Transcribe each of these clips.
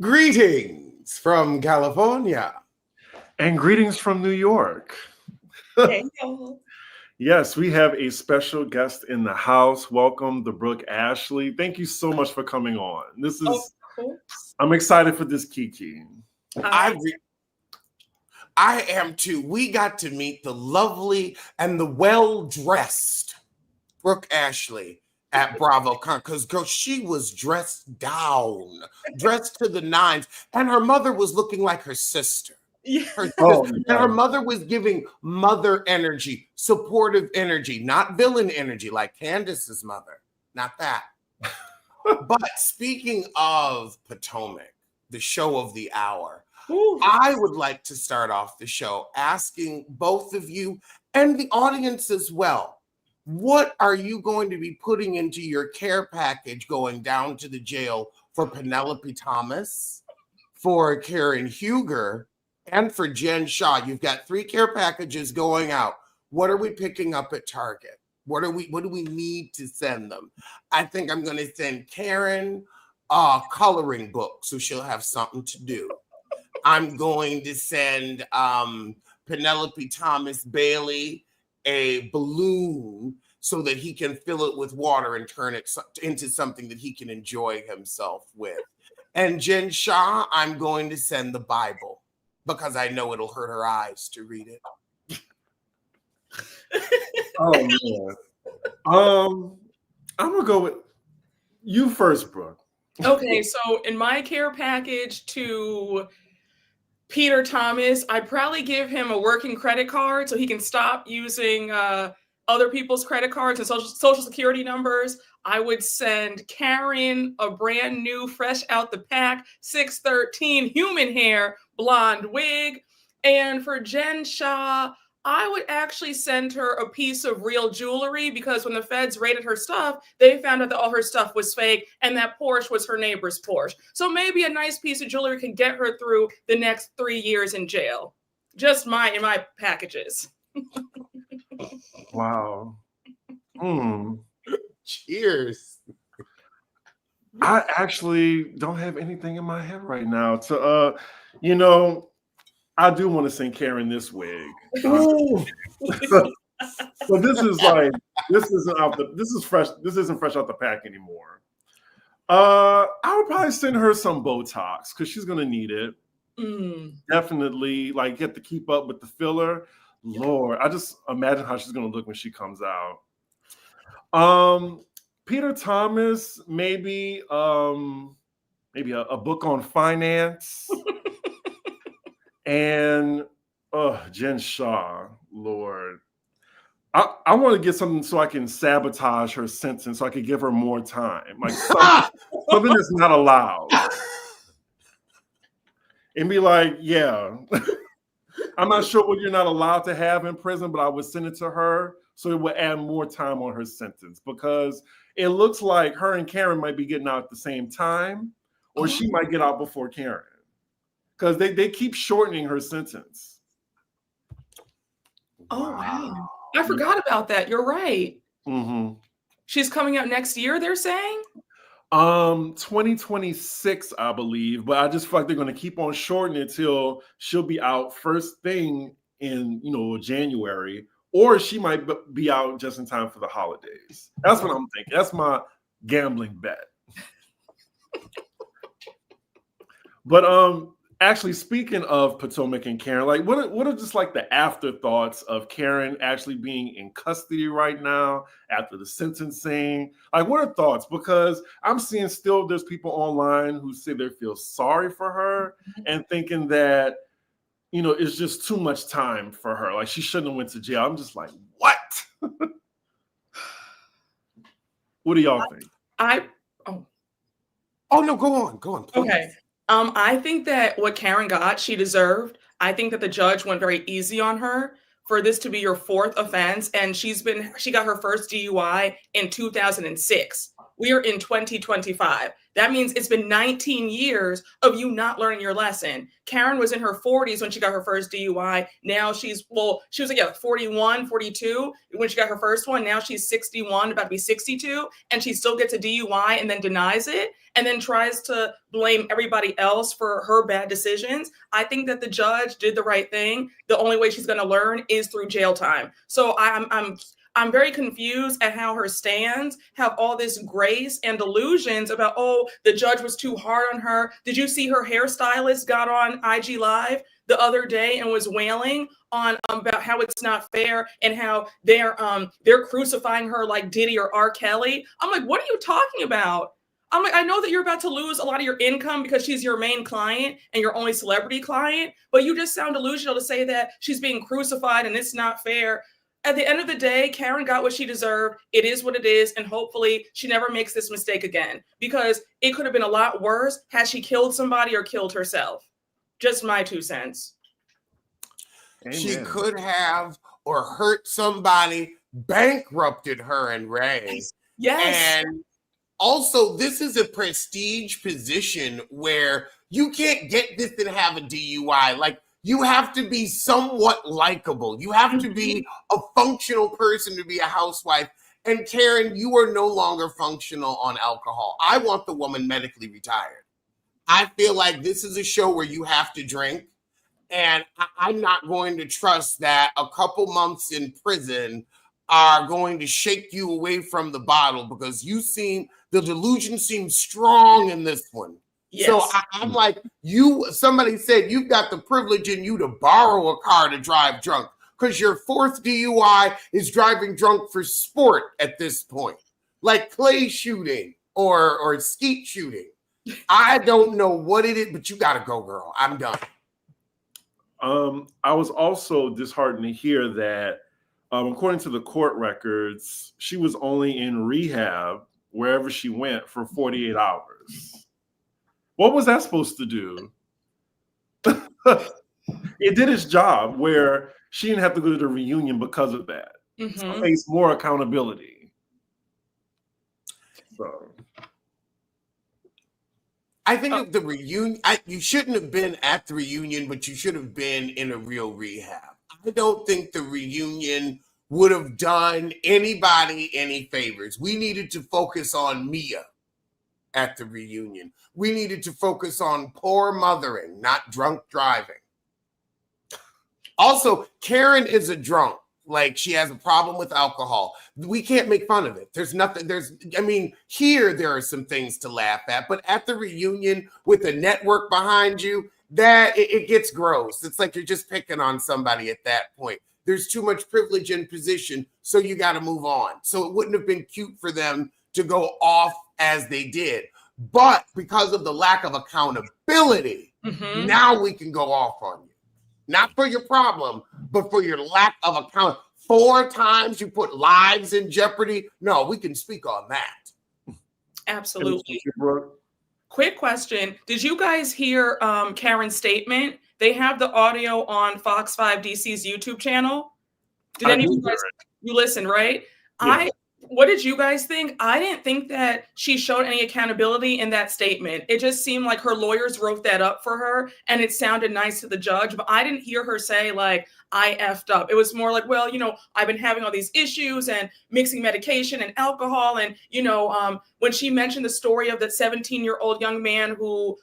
Greetings from California. And greetings from New York. Hey, y'all. Yes, we have a special guest in the house. Welcome, the Brooke Ashley. Thank you so much for coming on. Of course. I'm excited for this Kiki. I am too. We got to meet the lovely and the well-dressed Brooke Ashley at BravoCon because, girl, she was dressed down, dressed to the nines, and her mother was looking like her sister. Yeah. And her mother was giving mother energy, supportive energy, not villain energy like Candace's mother. Not that. But speaking of Potomac, the show of the hour, Ooh. I would like to start off the show asking both of you and the audience as well, what are you going to be putting into your care package going down to the jail for Penelope Thomas, for Karen Huger, and for Jen Shaw? You've got 3 care packages going out. What are we picking up at Target? What do we need to send them? I think I'm going to send Karen a coloring book so she'll have something to do. I'm going to send Penelope Thomas Bailey a balloon so that he can fill it with water and turn it into something that he can enjoy himself with. And Jen Shaw, I'm going to send the Bible because I know it'll hurt her eyes to read it. Oh man. I'm gonna go with you first, Brooke. Okay, so in my care package to Peter Thomas, I'd probably give him a working credit card so he can stop using other people's credit cards and social security numbers. I would send Karen a brand new, fresh out the pack, 613 human hair, blonde wig. And for Jen Shaw, I would actually send her a piece of real jewelry because when the feds raided her stuff, they found out that all her stuff was fake and that Porsche was her neighbor's Porsche. So maybe a nice piece of jewelry can get her through the next 3 years in jail. Just in my packages. Wow. Cheers. I actually don't have anything in my head right now. I do want to send Karen this wig. So this isn't fresh out the pack anymore. I would probably send her some Botox because she's gonna need it. Definitely, like, get to keep up with the filler. Lord, I just imagine how she's gonna look when she comes out. Peter Thomas, maybe a book on finance. And Jen Shaw, Lord. I want to get something so I can sabotage her sentence so I can give her more time. Like something that's not allowed. And be like, yeah. I'm not sure what you're not allowed to have in prison, but I would send it to her so it would add more time on her sentence because it looks like her and Karen might be getting out at the same time, or she might get out before Karen. Because they keep shortening her sentence. Oh, wow. I forgot about that. You're right. Mm-hmm. She's coming out next year, they're saying? 2026, I believe. But I just feel like they're going to keep on shortening it till she'll be out first thing in, January. Or she might be out just in time for the holidays. That's what I'm thinking. That's my gambling bet. But actually, speaking of Potomac and Karen, like what are just like the afterthoughts of Karen actually being in custody right now after the sentencing? Like, what are thoughts? Because I'm seeing still there's people online who say they feel sorry for her and thinking that, it's just too much time for her. Like, she shouldn't have went to jail. I'm just like, what? What do y'all think? Oh no, go on, please. Okay. I think that what Karen got, she deserved. I think that the judge went very easy on her for this to be your 4th offense. And she got her first DUI in 2006. We are in 2025. That means it's been 19 years of you not learning your lesson. Karen was in her 40s when she got her first DUI. Now she was 41, 42 when she got her first one. Now she's 61, about to be 62, and she still gets a DUI and then denies it. and then tries to blame everybody else for her bad decisions. I think that the judge did the right thing. The only way she's going to learn is through jail time. So I'm very confused at how her stands have all this grace and delusions about, oh, the judge was too hard on her. Did you see her hairstylist got on IG Live the other day and was wailing on about how it's not fair and how they're crucifying her like Diddy or R. Kelly? I'm like, what are you talking about? I'm like, I know that you're about to lose a lot of your income because she's your main client and your only celebrity client, but you just sound delusional to say that she's being crucified and it's not fair. At the end of the day, Karen got what she deserved. It is what it is. And hopefully she never makes this mistake again, because it could have been a lot worse had she killed somebody or killed herself. Just my 2 cents. Amen. She could have, or hurt somebody, bankrupted her and Ray. Yes. And also, this is a prestige position where you can't get this and have a DUI. Like, you have to be somewhat likable. You have to be a functional person to be a housewife. And Karen, you are no longer functional on alcohol. I want the woman medically retired. I feel like this is a show where you have to drink. And I'm not going to trust that a couple months in prison are going to shake you away from the bottle, because the delusion seems strong in this one. Yes. So I'm like, somebody said you've got the privilege in you to borrow a car to drive drunk, because your 4th DUI is driving drunk for sport at this point, like clay shooting or skeet shooting. I don't know what it is, but you got to go, girl. I'm done. I was also disheartened to hear that, according to the court records, she was only in rehab wherever she went for 48 hours. What was that supposed to do? It did its job where she didn't have to go to the reunion because of that. So face more accountability. So I think the reunion, you shouldn't have been at the reunion, but you should have been in a real rehab. I don't think the reunion would have done anybody any favors. We needed to focus on Mia at the reunion. We needed to focus on poor mothering, not drunk driving. Also, Karen is a drunk. Like, she has a problem with alcohol. We can't make fun of it. Here there are some things to laugh at, but at the reunion with a network behind you, that it gets gross. It's like you're just picking on somebody at that point. There's too much privilege and position, so you got to move on. So it wouldn't have been cute for them to go off as they did. But because of the lack of accountability, now we can go off on you. Not for your problem, but for your lack of account. 4 times you put lives in jeopardy. No, we can speak on that. Absolutely. Quick question. Did you guys hear Karen's statement? They have the audio on Fox 5 DC's YouTube channel. Did any of you guys, you listen, right? Yeah. What did you guys think? I didn't think that she showed any accountability in that statement. It just seemed like her lawyers wrote that up for her and it sounded nice to the judge, but I didn't hear her say, like, I effed up. It was more like, well, I've been having all these issues and mixing medication and alcohol. And, when she mentioned the story of that 17-year-old young man who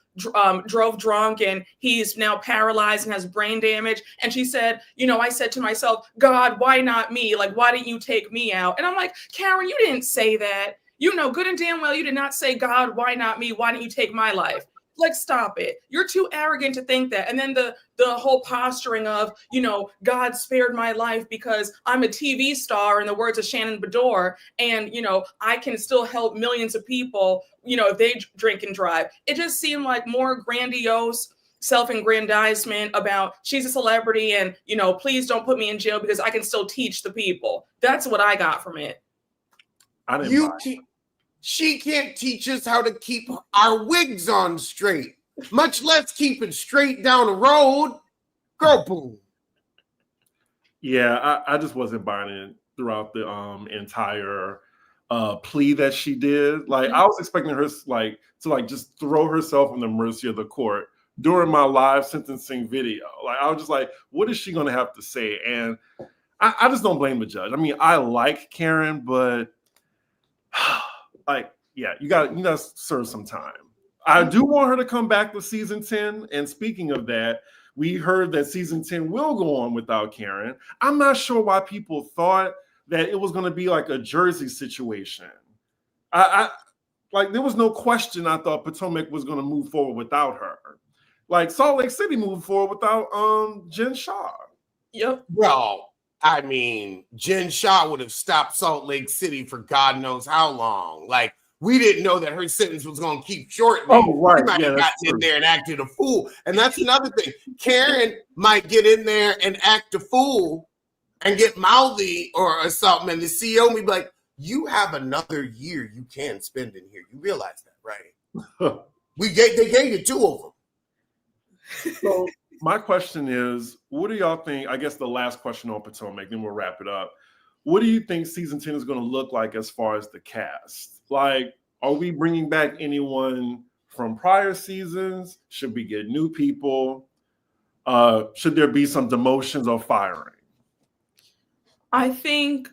drove drunk and he's now paralyzed and has brain damage. And she said, I said to myself, God, why not me? Like, why didn't you take me out? And I'm like, Karen, you didn't say that. Good and damn well, you did not say, God, why not me? Why didn't you take my life? Like, stop it. You're too arrogant to think that. And then the whole posturing of, God spared my life because I'm a TV star, in the words of Shannon Bedore, and, I can still help millions of people, if they drink and drive. It just seemed like more grandiose self-aggrandizement about she's a celebrity and, please don't put me in jail because I can still teach the people. That's what I got from it. I didn't She can't teach us how to keep our wigs on straight, much less keep it straight down the road. Girl, boom. Yeah, I just wasn't buying it throughout the entire plea that she did. Like, I was expecting her to just throw herself on the mercy of the court during my live sentencing video. Like, I was just like, what is she going to have to say? And I just don't blame the judge. I mean, I like Karen, but you got to serve some time. I do want her to come back with season 10. And speaking of that, we heard that season 10 will go on without Karen. I'm not sure why people thought that it was going to be like a Jersey situation. I like, there was no question. I thought Potomac was going to move forward without her. Like Salt Lake City moved forward without Jen Shaw. Yep. Well, I mean, Jen Shaw would have stopped Salt Lake City for God knows how long. Like, we didn't know that her sentence was going to keep shortening. Oh, right. She might have gotten in there and acted a fool. And that's another thing. Karen might get in there and act a fool and get mouthy or something. And the CEO may be like, you have another year you can spend in here. You realize that, right? They gave you 2 of them. So my question is, what do y'all think? I guess the last question on Potomac, then we'll wrap it up. What do you think season 10 is going to look like as far as the cast? Like, are we bringing back anyone from prior seasons? Should we get new people? Should there be some demotions or firing? I think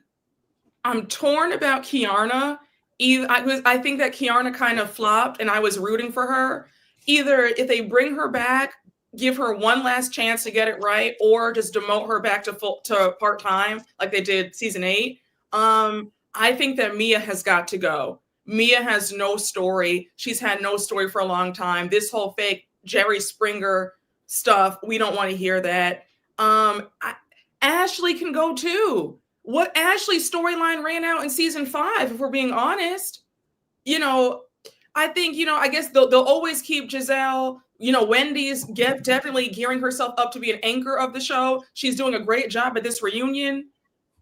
I'm torn about Kiarna. I think that Kiarna kind of flopped, and I was rooting for her. Either if they bring her back, give her one last chance to get it right, or just demote her back to part-time like they did season 8. I think that Mia has got to go. Mia has no story. She's had no story for a long time. This whole fake Jerry Springer stuff, we don't want to hear that. Ashley can go too. What Ashley's storyline ran out in season 5, if we're being honest. I think, I guess they'll always keep Giselle. Wendy's definitely gearing herself up to be an anchor of the show. She's doing a great job at this reunion.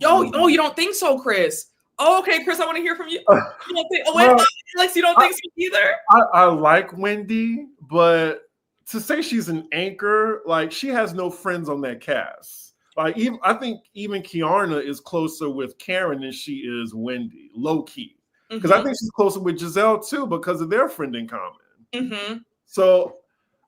Oh, you don't think so, Chris? Oh, okay, Chris, I want to hear from you. You don't think? Alex, you don't think so either? I like Wendy, but to say she's an anchor, like, she has no friends on that cast. Like, I think even Kiarna is closer with Karen than she is Wendy, low key. Because I think she's closer with Giselle too because of their friend in common. Mm-hmm. So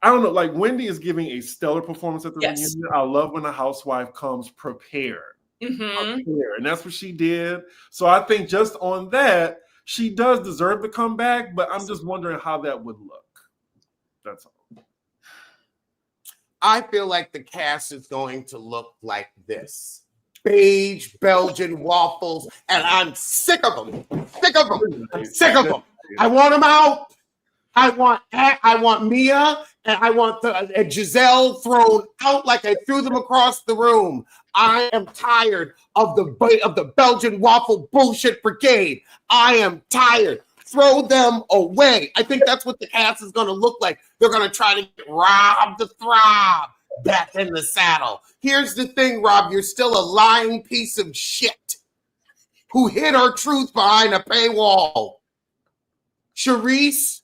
I don't know. Like, Wendy is giving a stellar performance at the reunion. I love when a housewife comes prepared. And that's what she did. So I think just on that, she does deserve to come back, but I'm just wondering how that would look. That's all. I feel like the cast is going to look like this. Beige Belgian waffles, and I'm sick of them. Sick of them. I want them out. I want Mia, and I want Giselle thrown out like I threw them across the room. I am tired of the Belgian waffle bullshit brigade. I am tired. Throw them away. I think that's what the cast is going to look like. They're going to try to get Rob the Throb back in the saddle. Here's the thing, Rob. You're still a lying piece of shit who hid her truth behind a paywall. Charisse.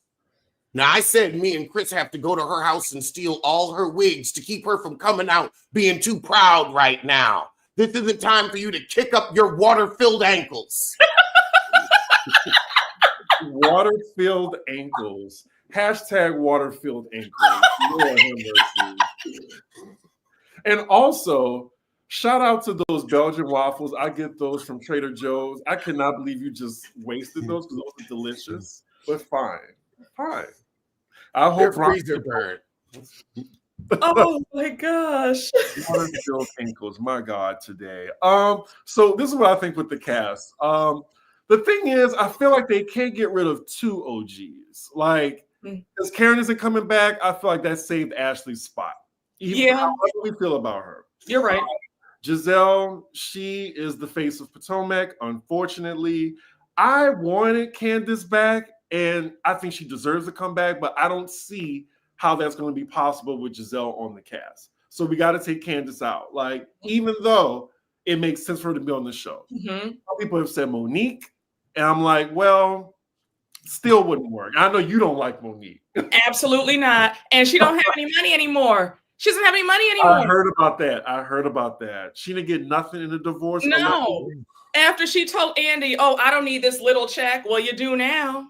Now, I said me and Chris have to go to her house and steal all her wigs to keep her from coming out being too proud right now. This isn't time for you to kick up your water-filled ankles. Water-filled ankles. Hashtag water-filled ankles. Lord have mercy. And also, shout out to those Belgian waffles. I get those from Trader Joe's. I cannot believe you just wasted those because those are delicious. But fine. I hope freezer bird. Oh my gosh. Water-filled ankles. My God, today. So this is what I think with the cast. The thing is, I feel like they can't get rid of 2 OGs. Like, because Karen isn't coming back, I feel like that saved Ashley's spot. How do we feel about her? You're right. Giselle, she is the face of Potomac. Unfortunately, I wanted Candace back, and I think she deserves to come back, but I don't see how that's going to be possible with Giselle on the cast. So we got to take Candace out. Like, even though it makes sense for her to be on the show. Some people have said Monique, and I'm like, well, still wouldn't work. I know you don't like Monique. Absolutely not. And she don't have any money anymore. She doesn't have any money anymore. I heard about that. She didn't get nothing in the divorce. No. After she told Andy, oh, I don't need this little check. Well, you do now.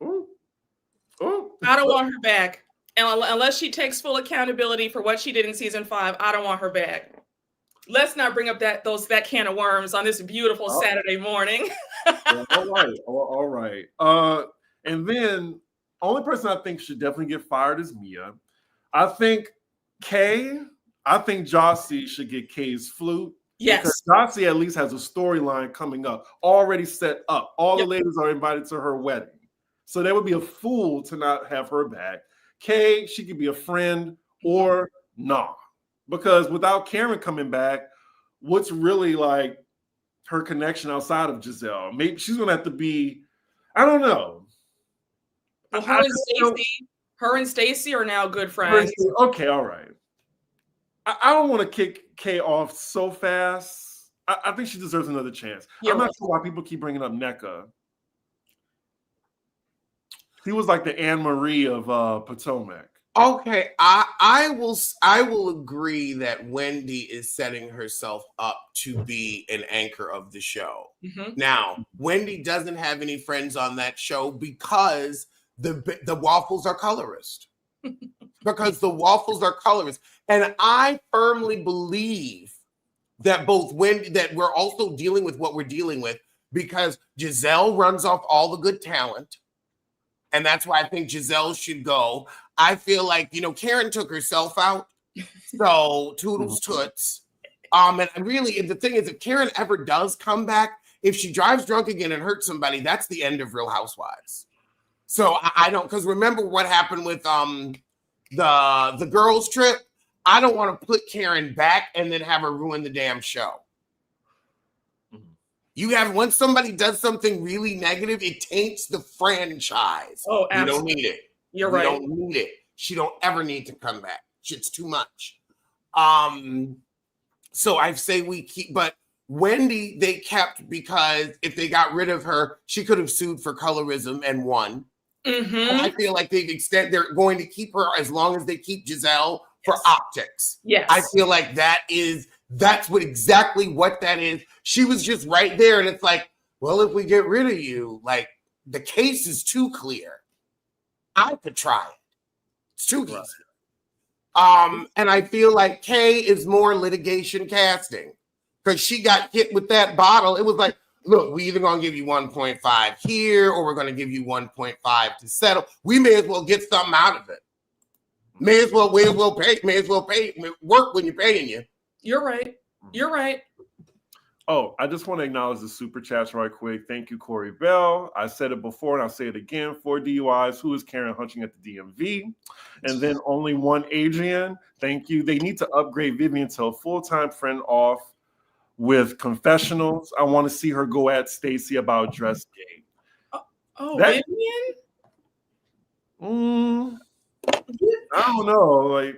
Ooh. I don't want her back. And unless she takes full accountability for what she did in season 5, I don't want her back. Let's not bring up that can of worms on this beautiful Saturday morning. All right. And then only person I think should definitely get fired is Mia. I think Jossie should get Kay's flute. Yes. Because Jossie at least has a storyline coming up, already set up. All the ladies are invited to her wedding. So they would be a fool to not have her back. Kay, she could be a friend or nah. Because without Karen coming back, what's really like her connection outside of Giselle? Maybe she's gonna have to be, I don't know. Well, her and Stacey are now good friends. Okay, all right. I don't want to kick Kay off so fast. I think she deserves another chance. I'm not sure why people keep bringing up NECA. He was like the Anne Marie of Potomac. Okay, I will agree that Wendy is setting herself up to be an anchor of the show. Mm-hmm. Now, Wendy doesn't have any friends on that show because the waffles are colorist. Because the waffles are colorist. And I firmly believe that that we're also dealing with what we're dealing with because Giselle runs off all the good talent. And that's why I think Giselle should go. I feel like, Karen took herself out. So toodles toots. And really, the thing is, if Karen ever does come back, if she drives drunk again and hurts somebody, that's the end of Real Housewives. So I don't, because remember what happened with the girls trip? I don't want to put Karen back and then have her ruin the damn show. Once somebody does something really negative, it taints the franchise. Oh, absolutely. You don't need it. You're right. You don't need it. She don't ever need to come back. It's too much. So I say we keep, but Wendy they kept because if they got rid of her, she could have sued for colorism and won. Mm-hmm. I feel like they're going to keep her as long as they keep Giselle for optics. Yes. I feel like that's exactly what that is. She was just right there. And it's like, well, if we get rid of you, like the case is too clear. I could try it. It's too easy. And I feel like Kay is more litigation casting because she got hit with that bottle. It was like, look, we either going to give you 1.5 here or we're going to give you 1.5 to settle. We may as well get something out of it. May as well pay, work when you're paying you. You're right. You're right. Oh, I just want to acknowledge the super chats right quick. Thank you, Corey Bell. I said it before and I'll say it again. 4 DUIs. Who is Karen hunting at the DMV? And then only one Adrian. Thank you. They need to upgrade Vivian to a full-time friend off with confessionals. I want to see her go at Stacey about Dressgate. Vivian? I don't know.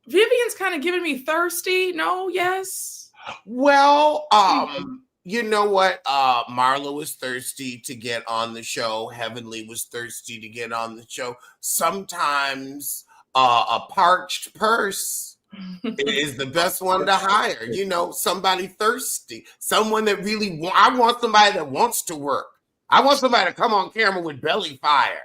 Vivian's kind of giving me thirsty. No, yes. Well, you know what? Marlo was thirsty to get on the show. Heavenly was thirsty to get on the show. Sometimes a parched purse is the best one to hire. Somebody thirsty, someone that really I want somebody that wants to work. I want somebody to come on camera with belly fire.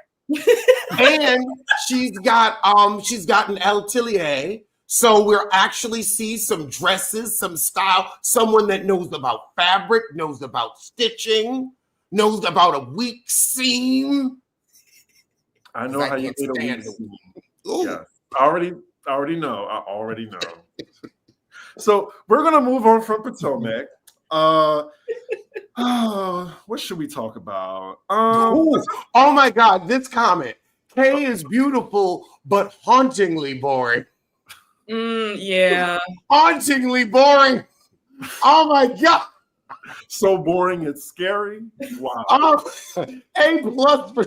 And she's got an atelier, so we'll actually see some dresses, some style, someone that knows about fabric, knows about stitching, knows about a weak seam. I know how you get a weak seam. Yeah, I already know. So we're gonna move on from Potomac. What should we talk about? Oh my God, this comment. Kay is beautiful, but hauntingly boring. Yeah. Hauntingly boring. Oh my God. So boring, it's scary. Wow. A+ for.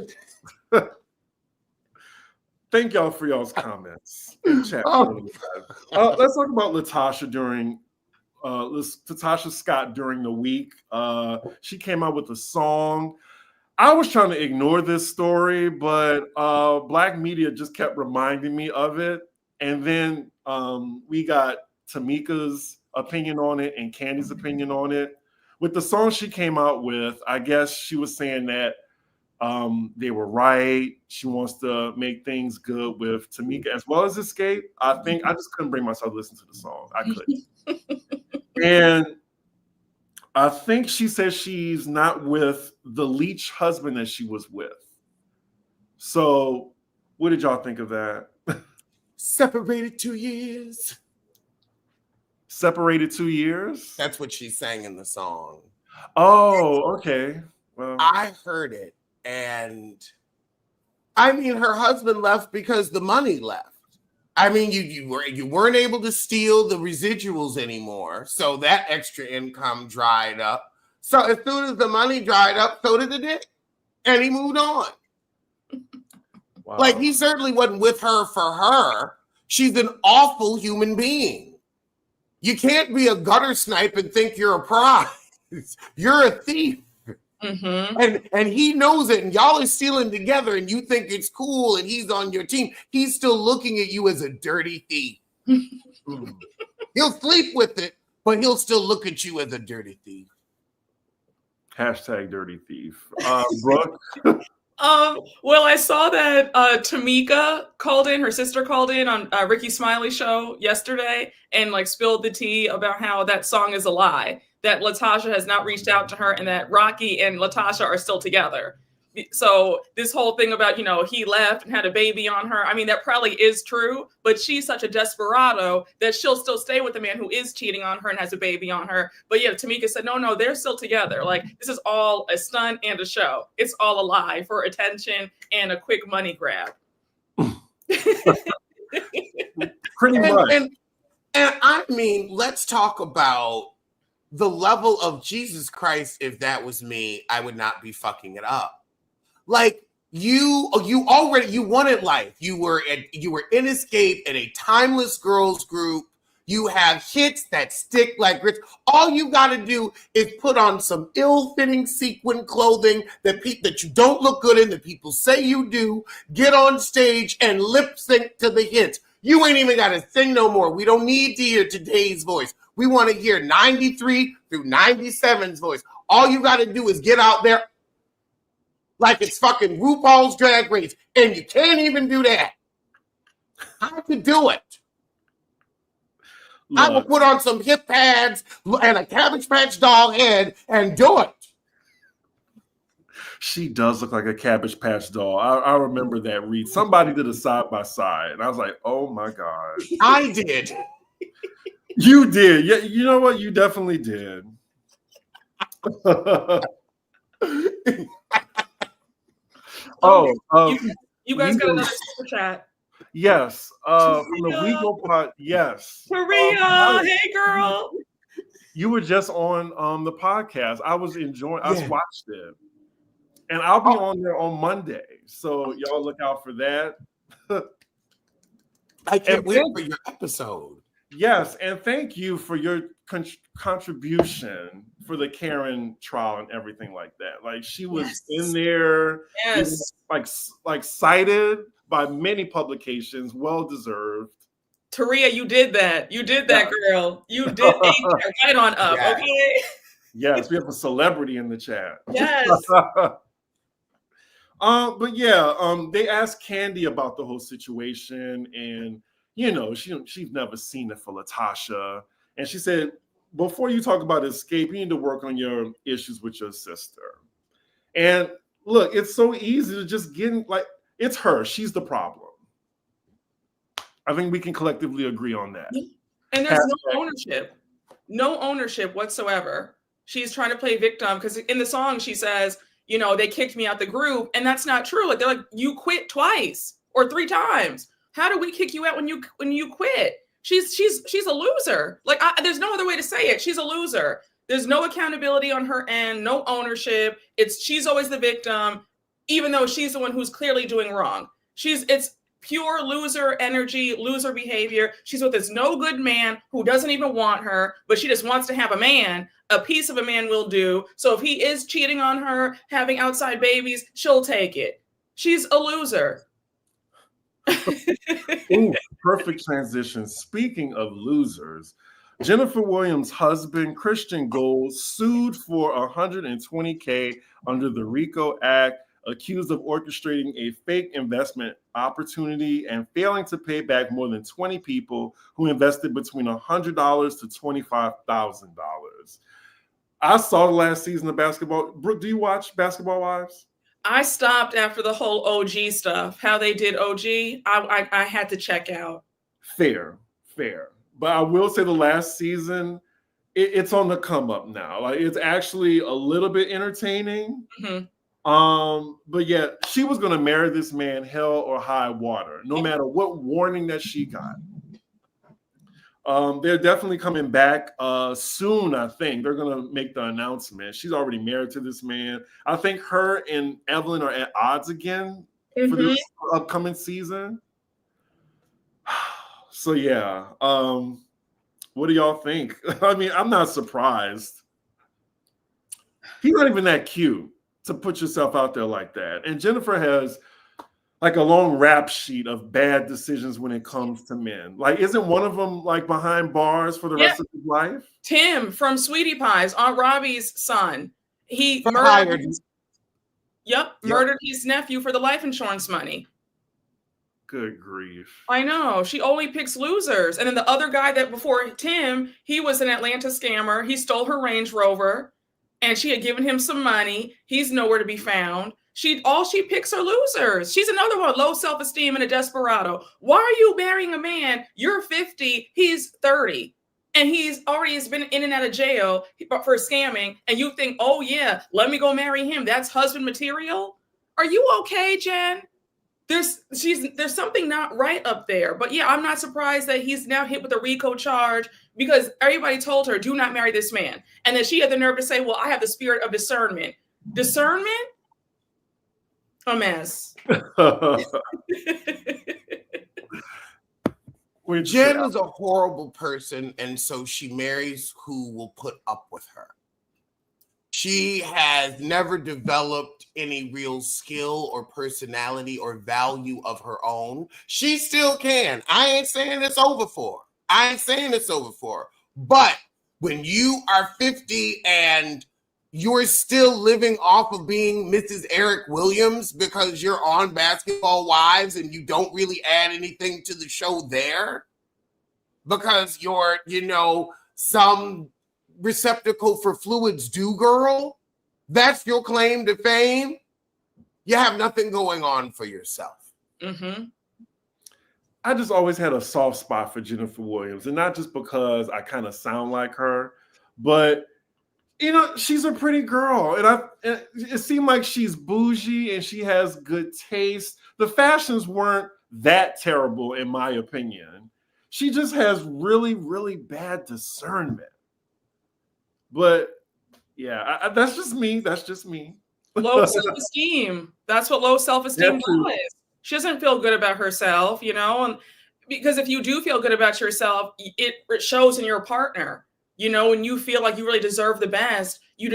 Thank y'all for y'all's comments in chat. Let's talk about Latasha during Latasha Scott during the week. She came out with a song. I was trying to ignore this story, but Black media just kept reminding me of it. And then we got Tamika's opinion on it and Candy's opinion on it. With the song she came out with, I guess she was saying that they were right. She wants to make things good with Tamika as well as Escape. I think I just couldn't bring myself to listen to the song. I couldn't. And I think she says she's not with the leech husband that she was with. So, what did y'all think of that? Separated 2 years. Separated 2 years? That's what she sang in the song. Oh, okay. Well, I heard it, and I mean, her husband left because the money left. I mean, you weren't able to steal the residuals anymore, so that extra income dried up. So as soon as the money dried up, so did the dick, and he moved on. wow. Like, he certainly wasn't with her for her. She's an awful human being. You can't be a gutter snipe and think you're a prize. You're a thief. Mm-hmm. And he knows it, and y'all are stealing together, and you think it's cool, and he's on your team. He's still looking at you as a dirty thief. He'll sleep with it, but he'll still look at you as a dirty thief. Hashtag dirty thief. Brooke? Well, I saw that Tamika called in, her sister called in on Ricky Smiley's show yesterday and like spilled the tea about how that song is a lie, that Latasha has not reached out to her and that Rocky and Latasha are still together. So this whole thing about, you know, he left and had a baby on her, I mean, that probably is true, but she's such a desperado that she'll still stay with the man who is cheating on her and has a baby on her. But yeah, Tamika said, no, they're still together. Like, this is all a stunt and a show. It's all a lie for attention and a quick money grab. Pretty much. And I mean, let's talk about the level of Jesus Christ. If that was me, I would not be fucking it up. Like, you wanted life. You were in Escape in a timeless girls group. You have hits that stick like grits. All you got to do is put on some ill-fitting sequin clothing that you don't look good in, that people say you do. Get on stage and lip sync to the hits. You ain't even got to sing no more. We don't need to hear today's voice. We want to hear 93 through 97's voice. All you got to do is get out there like it's fucking RuPaul's Drag Race, and you can't even do that. How to do it? Look, I will put on some hip pads and a Cabbage Patch doll head and do it. she does look like a Cabbage Patch doll. I remember that read. Somebody did a side by side, and I was like, "Oh my god!" I did. You did. Yeah, you know what? You definitely did. You guys got another super chat. Yes. From the Weagle Pod. Yes. Maria, hey girl. You were just on the podcast. I was enjoying. I Yeah. watched it, and I'll be on there on Monday. So y'all look out for that. I can't wait for your episode. Yes, and thank you for your contribution for the Karen trial and everything like that. Like, she was in there, Yes. like cited by many publications, well deserved. Taria, you did that. You did that, girl. You did that. Right on up, Yeah. okay? Yes, we have a celebrity in the chat. Yes. But yeah, they asked Candy about the whole situation, and you know, she's never seen it for Latasha. And she said, before you talk about Escape, you need to work on your issues with your sister. And look, it's so easy to just get like, it's her. She's the problem. I think we can collectively agree on that. And there's no ownership whatsoever. She's trying to play victim because in the song she says, you know, they kicked me out the group, and that's not true. Like, they're like, you quit twice or 3 times. How do we kick you out when you quit? She's a loser. Like, there's no other way to say it. She's a loser. There's no accountability on her end, no ownership. She's always the victim, even though she's the one who's clearly doing wrong. It's pure loser energy, loser behavior. She's with this no good man who doesn't even want her, but she just wants to have a man. A piece of a man will do. So if he is cheating on her, having outside babies, she'll take it. She's a loser. Ooh, perfect transition. Speaking of losers, Jennifer Williams' husband, Christian Gold, sued for $120K under the RICO Act, accused of orchestrating a fake investment opportunity and failing to pay back more than 20 people who invested between $100 to $25,000. I saw the last season of basketball. Brooke, do you watch Basketball Wives? I stopped after the whole OG stuff. How they did OG, I had to check out. Fair. But I will say the last season, it's on the come up now. Like it's actually a little bit entertaining. But yeah, she was gonna marry this man, hell or high water, no matter what warning that she got. They're definitely coming back soon. I think they're gonna make the announcement. She's already married to this man. I think her and Evelyn are at odds again for this upcoming season. So yeah, what do y'all think? I mean, I'm not surprised. He's not even that cute to put yourself out there like that. And Jennifer has like a long rap sheet of bad decisions when it comes to men. Like, isn't one of them like behind bars for the rest of his life? Tim from Sweetie Pies, Aunt Robbie's son. He murdered his nephew for the life insurance money. Good grief. I know. She only picks losers. And then the other guy that before Tim, he was an Atlanta scammer. He stole her Range Rover and she had given him some money. He's nowhere to be found. All she picks are losers. She's another one, low self-esteem and a desperado. Why are you marrying a man? You're 50, he's 30. And he's been in and out of jail for scamming. And you think, oh yeah, let me go marry him. That's husband material. Are you okay, Jen? There's something not right up there. But yeah, I'm not surprised that he's now hit with a RICO charge because everybody told her, do not marry this man. And then she had the nerve to say, well, I have the spirit of discernment. Discernment? A mess. Jen is a horrible person, and so she marries who will put up with her. She has never developed any real skill or personality or value of her own. She still can. I ain't saying it's over for her. But when you are 50 and you're still living off of being Mrs. Eric Williams because you're on Basketball Wives and you don't really add anything to the show there because you're, some receptacle for fluids girl, that's your claim to fame. You have nothing going on for yourself. I just always had a soft spot for Jennifer Williams, and not just because I kind of sound like her, but she's a pretty girl, and it seemed like she's bougie and she has good taste. The fashions weren't that terrible, in my opinion. She just has really, really bad discernment. But yeah, that's just me. Low self-esteem. That's what low self-esteem does. She doesn't feel good about herself, and because if you do feel good about yourself, it shows in your partner. When you feel like you really deserve the best, you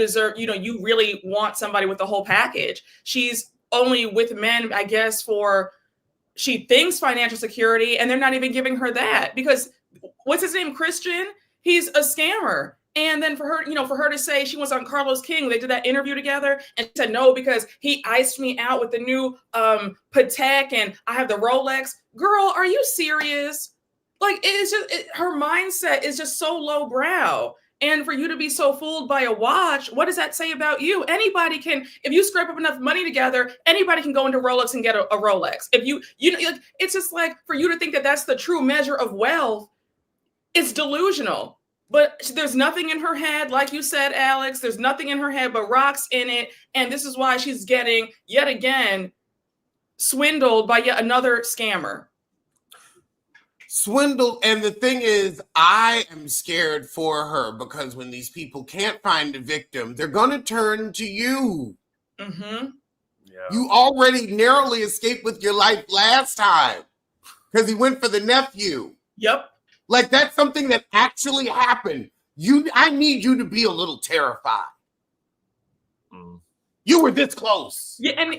really want somebody with the whole package. She's only with men, I guess, she thinks financial security, and they're not even giving her that because what's his name? Christian? He's a scammer. And then for her to say she was on Carlos King, they did that interview together and she said no, because he iced me out with the new Patek and I have the Rolex. Girl, are you serious? Like, it's just her mindset is just so lowbrow. And for you to be so fooled by a watch, what does that say about you? Anybody can, if you scrape up enough money together, anybody can go into Rolex and get a Rolex. If it's just like for you to think that that's the true measure of wealth, it's delusional. But there's nothing in her head, like you said, Alex. There's nothing in her head but rocks in it. And this is why she's getting, yet again, swindled by yet another scammer. Swindled. And the thing is, I am scared for her because when these people can't find a victim, they're going to turn to you. Mm-hmm. Yeah. You already narrowly escaped with your life last time because he went for the nephew. Yep. Like, that's something that actually happened. I need you to be a little terrified. You were this close. Yeah, and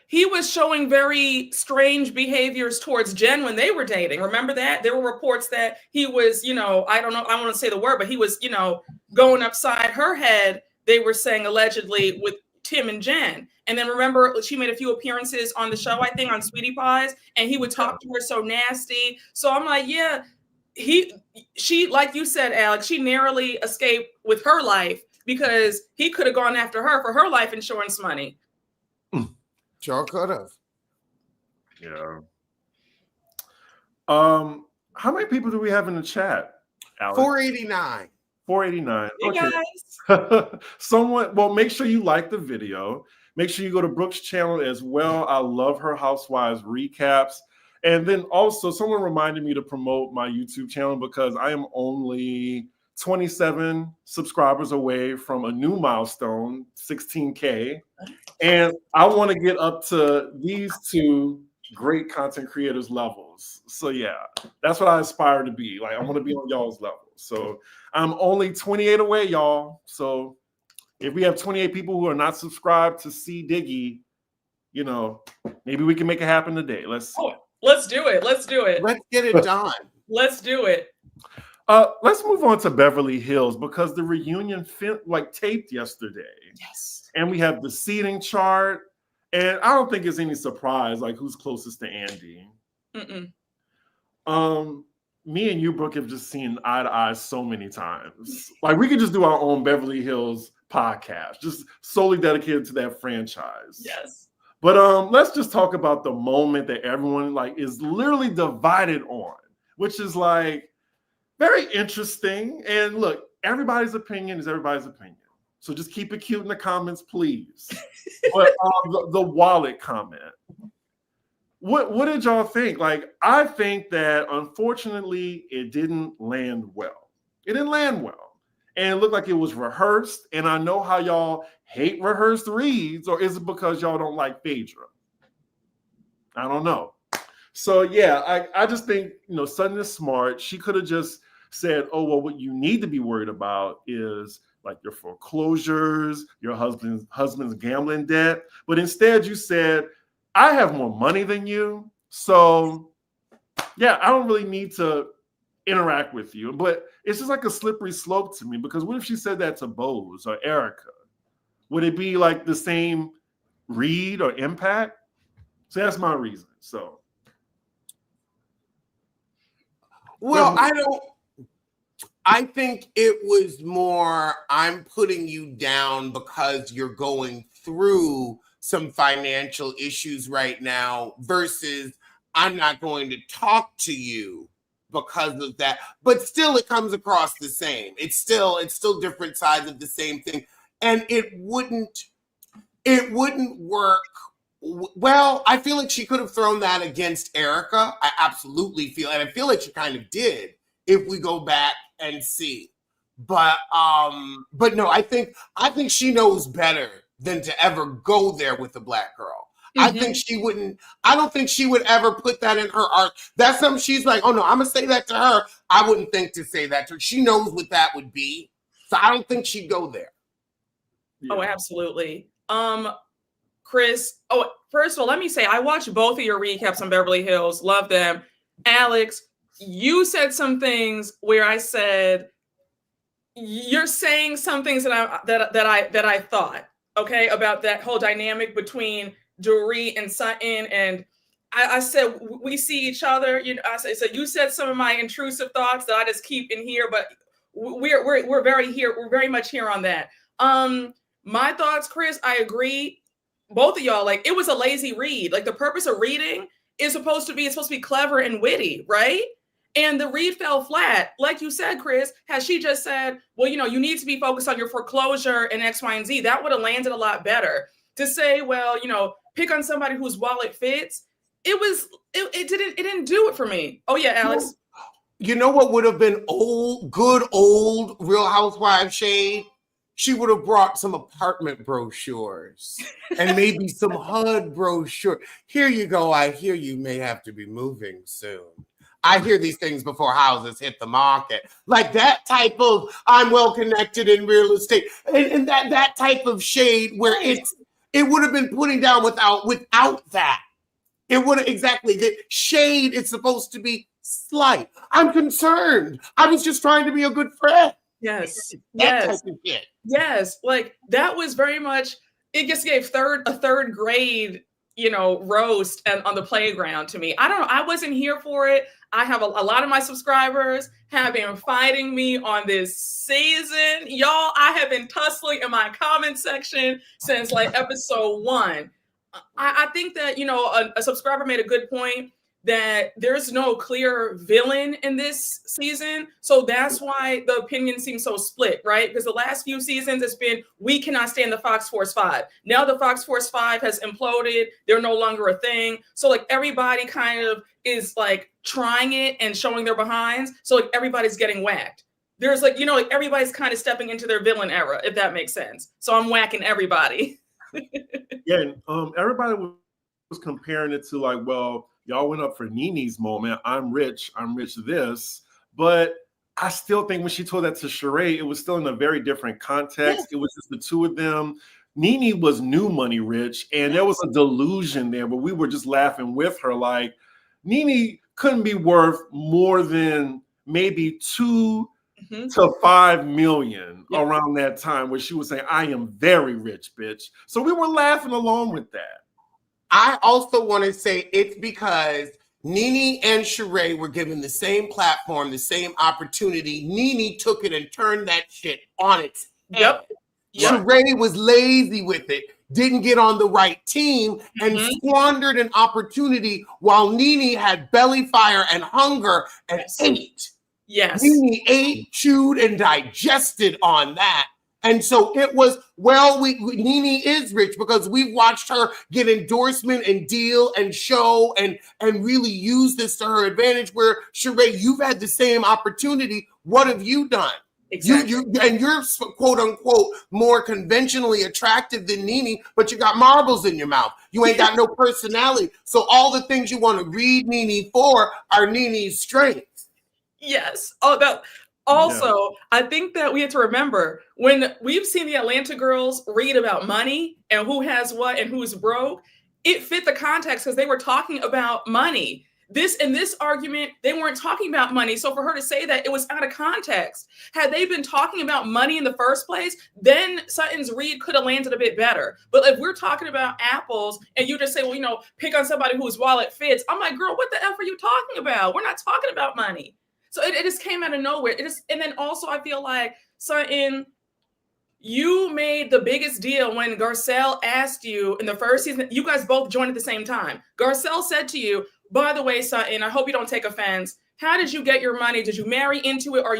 he was showing very strange behaviors towards Jen when they were dating. Remember that? There were reports that he was, I don't know, I want to say the word, but he was, going upside her head, they were saying allegedly, with Tim and Jen. And then remember, she made a few appearances on the show, I think, on Sweetie Pies, and he would talk to her so nasty. So I'm like, yeah, she, like you said, Alex, she narrowly escaped with her life because he could have gone after her for her life insurance money. Sure could have. Yeah. How many people do we have in the chat, Alex? 489. 489. Hey Okay. guys. Well, make sure you like the video. Make sure you go to Brooke's channel as well. I love her Housewives recaps. And then also, someone reminded me to promote my YouTube channel because I am only 27 subscribers away from a new milestone, 16K. And I want to get up to these two great content creators levels. So yeah, that's what I aspire to be. Like, I want to be on y'all's level. So I'm only 28 away, y'all. So if we have 28 people who are not subscribed to C Diggy, you know, maybe we can make it happen today. Let's do it. Let's do it. Let's get it done. Let's do it. Let's move on to Beverly Hills because the reunion taped yesterday. Yes. And we have the seating chart. And I don't think it's any surprise, like, who's closest to Andy. Me and you, Brooke, have just seen eye to eye so many times. Like, we could just do our own Beverly Hills podcast, just solely dedicated to that franchise. Yes. But let's just talk about the moment that everyone like is literally divided on, which is like very interesting. And look, everybody's opinion is everybody's opinion. So just keep it cute in the comments, please. But the wallet comment. What did y'all think? Like, I think that unfortunately it didn't land well. It didn't land well. And it looked like it was rehearsed. And I know how y'all hate rehearsed reads, or is it because y'all don't like Phaedra? I don't know. So yeah, I just think, Sutton is smart. She could have just said, oh, well, what you need to be worried about is like your foreclosures, your husband's gambling debt. But instead you said, I have more money than you. So yeah, I don't really need to interact with you. But it's just like a slippery slope to me, because what if she said that to Bose or Erica? Would it be like the same read or impact? So that's my reason. So. Well, I think it was more, I'm putting you down because you're going through some financial issues right now versus I'm not going to talk to you because of that. But still it comes across the same. It's still different sides of the same thing. And it wouldn't work. Well, I feel like she could have thrown that against Erica. I absolutely feel, and I feel like she kind of did if we go back and see. But no, I think she knows better than to ever go there with a black girl. I think she wouldn't. I don't think she would ever put that in her art. That's something she's like, oh no, I'm gonna say that to her. I wouldn't think to say that to her. She knows what that would be. So I don't think she'd go there. Yeah. Oh, absolutely. Chris, first of all, let me say I watched both of your recaps on Beverly Hills. Love them. Alex, you said some things where I said you're saying some things that I thought, okay, about that whole dynamic between Dorit and Sutton. And I said we see each other. I said you said some of my intrusive thoughts that I just keep in here, but we're very much here on that. My thoughts, Chris, I agree. Both of y'all, like, it was a lazy read. Like, the purpose of reading is supposed to be clever and witty, right? And the read fell flat. Like you said, Chris, had she just said, well, you need to be focused on your foreclosure and X, Y, and Z, that would have landed a lot better. To say, well, pick on somebody whose wallet fits. It didn't do it for me. Oh yeah, Alex. You know what would have been good old Real Housewives shade? She would have brought some apartment brochures and maybe some HUD brochure. Here you go. I hear you may have to be moving soon. I hear these things before houses hit the market. Like that type of, I'm well connected in real estate. And that type of shade where it would have been putting down without that. It would have exactly, the shade is supposed to be slight. I'm concerned. I was just trying to be a good friend. Yes. Yes. Yes. Like that was very much, it just gave a third grade, roast on the playground to me. I don't know. I wasn't here for it. I have a lot of my subscribers have been fighting me on this season. Y'all, I have been tussling in my comment section since like episode 1. I think that, a subscriber made a good point that there's no clear villain in this season. So that's why the opinion seems so split, right? Because the last few seasons it's been, we cannot stand the Fox Force 5. Now the Fox Force 5 has imploded. They're no longer a thing. So like everybody kind of is like trying it and showing their behinds. So like everybody's getting whacked. There's like, like everybody's kind of stepping into their villain era, if that makes sense. So I'm whacking everybody. Yeah, and everybody was comparing it to like, well, y'all went up for Nene's moment. I'm rich this. But I still think when she told that to Sheree, it was still in a very different context. Yeah. It was just the two of them. Nene was new money rich, and there was a delusion there, but we were just laughing with her. Like, Nene couldn't be worth more than maybe 2 to 5 million around that time, where she was saying, I am very rich, bitch. So we were laughing along with that. I also want to say it's because Nene and Sheree were given the same platform, the same opportunity. Nene took it and turned that shit on its head. Sheree was lazy with it, didn't get on the right team, and squandered an opportunity while Nene had belly fire and hunger and ate. Yes. Nene ate, chewed, and digested on that. And so it was, Nene is rich because we've watched her get endorsement and deal and show and really use this to her advantage, where Sheree, you've had the same opportunity. What have you done? Exactly. You're quote unquote more conventionally attractive than Nene, but you got marbles in your mouth. You ain't got no personality. So all the things you want to read Nene for are Nene's strengths. Yes. Also, I think that we have to remember, when we've seen the Atlanta girls read about money and who has what and who's broke, it fit the context because they were talking about money. In this argument, they weren't talking about money. So for her to say that, it was out of context. Had they been talking about money in the first place, then Sutton's read could have landed a bit better. But if we're talking about apples and you just say, well, pick on somebody whose wallet fits, I'm like, girl, what the F are you talking about? We're not talking about money. So it just came out of nowhere. And then also I feel like, Sutton, you made the biggest deal when Garcelle asked you in the first season. You guys both joined at the same time. Garcelle said to you, by the way, Sutton, I hope you don't take offense. How did you get your money? Did you marry into it? Are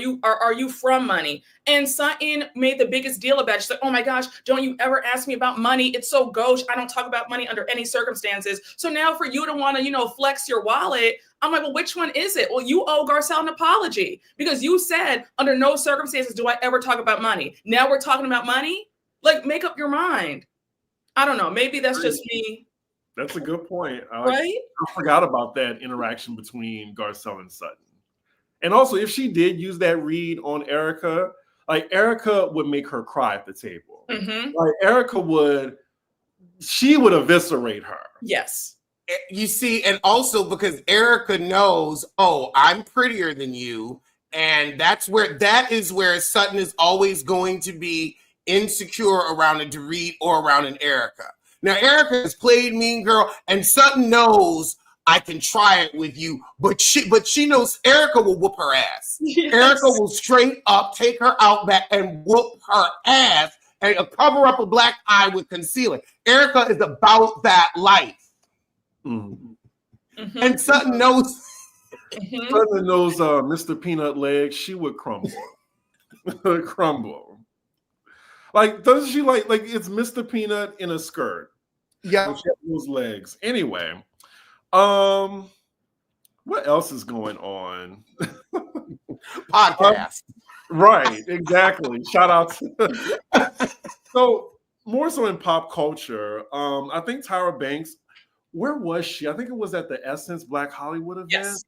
you from money? And Sutton made the biggest deal about it. She's like, oh my gosh, don't you ever ask me about money? It's so gauche. I don't talk about money under any circumstances. So now for you to want to, flex your wallet, I'm like, well, which one is it? Well, you owe Garcelle an apology because you said under no circumstances do I ever talk about money. Now we're talking about money? Like, make up your mind. I don't know. Maybe that's just me. That's a good point. Right? I forgot about that interaction between Garcelle and Sutton. And also, if she did use that read on Erica, like Erica would make her cry at the table. Like Erica would eviscerate her. Yes. You see, and also because Erica knows, oh, I'm prettier than you. And that is where Sutton is always going to be insecure around a Dorit or around an Erica. Now, Erica has played Mean Girl, and Sutton knows I can try it with you, but she knows Erica will whoop her ass. Yes. Erica will straight up take her out back and whoop her ass and cover up a black eye with concealer. Erica is about that life. And Sutton knows. Sutton knows Mr. Peanut Legs. She would crumble. Crumble. Like, doesn't she like it's Mr. Peanut in a skirt? Yeah. Those legs. Anyway, what else is going on? Podcast. Right, exactly. Shout out to so more so in pop culture. I think Tyra Banks, where was she? I think it was at the Essence Black Hollywood event. Yes.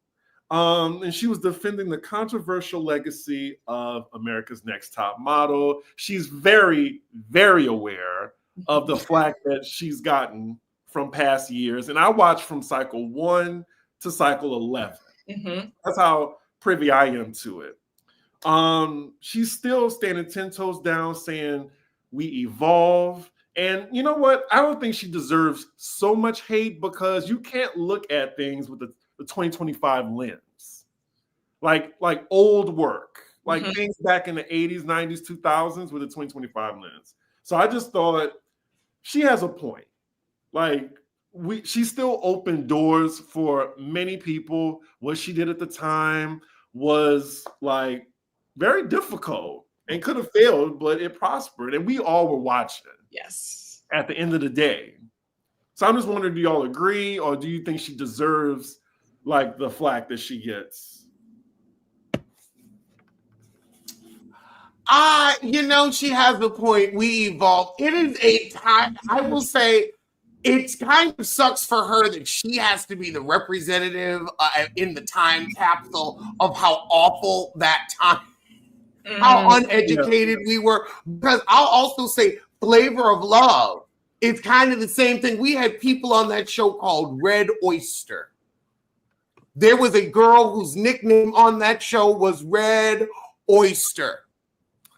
And she was defending the controversial legacy of America's Next Top Model. She's very, very aware of the flack that she's gotten from past years. And I watched from cycle 1 to cycle 11. That's how privy I am to it. She's still standing 10 toes down saying we evolve. And you know what? I don't think she deserves so much hate because you can't look at things with the 2025 lens. Like old work, like things back in the 80s, 90s, 2000s with a 2025 lens. So I just thought she has a point. like she still opened doors for many people. What she did at the time was like very difficult and could have failed, but it prospered, and we all were watching. Yes. At the end of the day, so I'm just wondering, do y'all agree, or do you think she deserves like the flack that she gets? She has a point. We evolved. It is a time, I will say, it kind of sucks for her that she has to be the representative in the time capsule of how awful that time, how uneducated we were. Because I'll also say Flavor of Love. It's kind of the same thing. We had people on that show called Red Oyster. There was a girl whose nickname on that show was Red Oyster.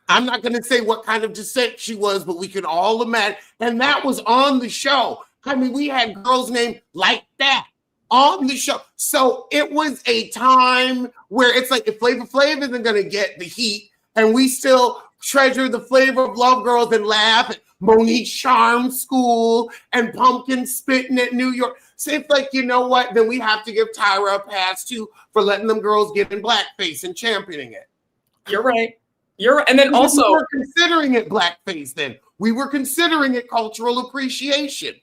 I'm not going to say what kind of descent she was, but we can all imagine. And that was on the show. I mean, we had girls named like that on the show. So it was a time where it's like if Flavor Flav isn't going to get the heat, and we still treasure the Flavor of Love girls and laugh at Monique Charm School and Pumpkin Spitting at New York. So it's like, you know what? Then we have to give Tyra a pass too for letting them girls get in blackface and championing it. You're right. You're right. And then also, we were considering it blackface then. We were considering it cultural appreciation.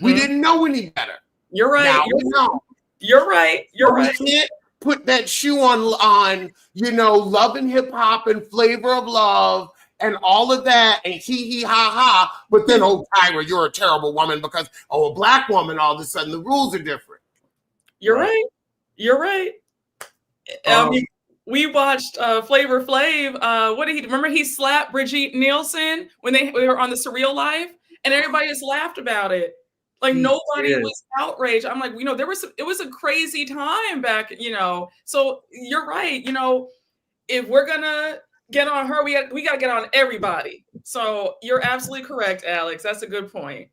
We didn't know any better. You're right. Now we know. You're right. You're right. We can't put that shoe on Love and Hip Hop and Flavor of Love and all of that and hee ha ha. But then, oh, Tyra, you're a terrible woman because, a black woman, all of a sudden the rules are different. You're right. You're right. We watched Flavor Flav. What did he remember? He slapped Brigitte Nielsen when they were on the Surreal Life, and everybody just laughed about it. Like nobody was outraged. I'm like, it was a crazy time back, So you're right. If we're gonna get on her, we got to get on everybody. So you're absolutely correct, Alex. That's a good point.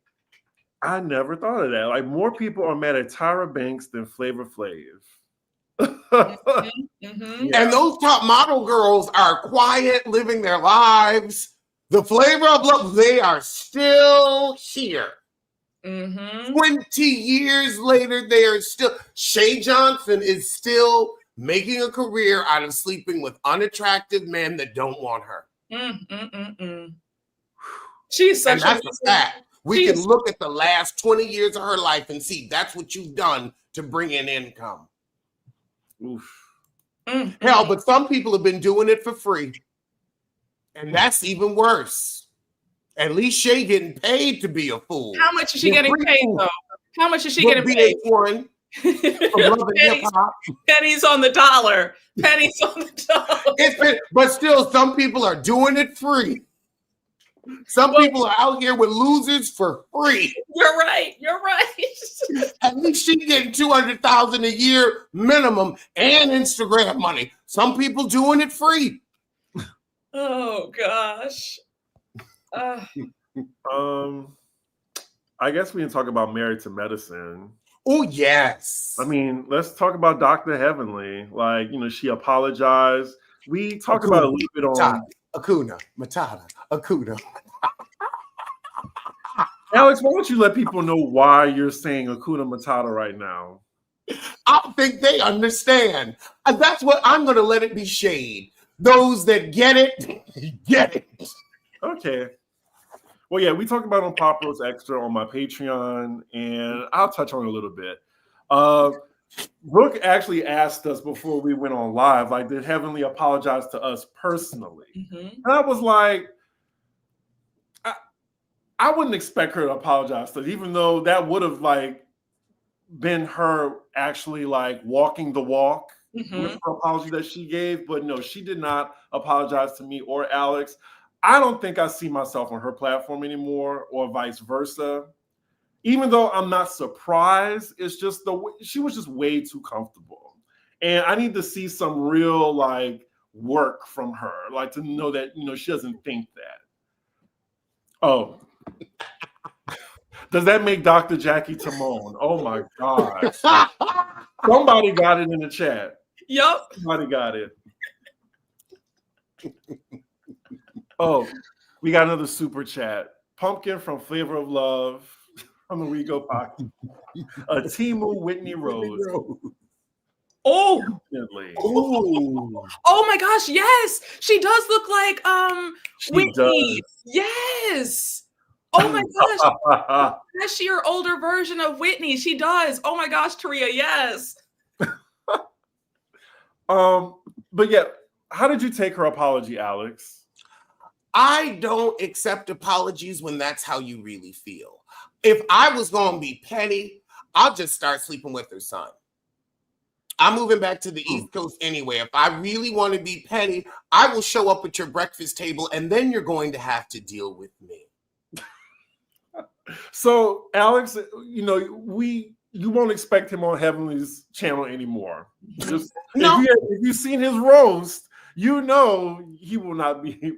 I never thought of that. Like more people are mad at Tyra Banks than Flavor Flav. And those top model girls are quiet, living their lives. The Flavor of Love, they are still here. 20 years later, they are still. Shay Johnson is still making a career out of sleeping with unattractive men that don't want her. She's such a fact. We can look at the last 20 years of her life and see that's what you've done to bring in income. Oof. Hell, but some people have been doing it for free. And that's even worse. At least Shay getting paid to be a fool. How much is she getting paid, though? How much is she getting paid? Pennies on the dollar. Pennies on the dollar. But still, some people are doing it free. Some people are out here with losers for free. You're right. You're right. At least she's getting $200,000 a year minimum and Instagram money. Some people doing it free. Oh gosh. I guess we can talk about Married to Medicine. Oh yes. I mean, let's talk about Dr. Heavenly. Like, she apologized. We talked about it a little bit on Hakuna Matata. Hakuna. Alex, why don't you let people know why you're saying Hakuna Matata right now? I think they understand. And that's what I'm going to let it be shade. Those that get it, get it. Okay. Well, yeah, we talked about it on Pop Rose Extra on my Patreon, and I'll touch on it a little bit. Brooke actually asked us before we went on live, like, did Heavenly apologize to us personally? And I was like, I wouldn't expect her to apologize to us, even though that would have been her actually walking the walk with her apology that she gave. But no, she did not apologize to me or Alex. I don't think I see myself on her platform anymore, or vice versa. Even though I'm not surprised, it's just she was just way too comfortable. And I need to see some real work from her, to know that, she doesn't think that. Oh, does that make Dr. Jackie Timon? Oh my God. Somebody got it in the chat. Yup. Somebody got it. Oh, we got another super chat. Pumpkin from Flavor of Love from the We Go podcast. Timu Whitney Rose. Oh, Definitely. oh my gosh, yes. She does look like She Whitney. does. Yes. Oh my gosh. Is she her older version of Whitney? She does. Oh my gosh, Taria, yes. But yeah, how did you take her apology, Alex? I don't accept apologies when that's how you really feel. If I was going to be petty, I'll just start sleeping with her son. I'm moving back to the East Coast anyway. If I really want to be petty, I will show up at your breakfast table and then you're going to have to deal with me. So, Alex, you know, you won't expect him on Heavenly's channel anymore. Just No. if you've seen his roast, you know he will not be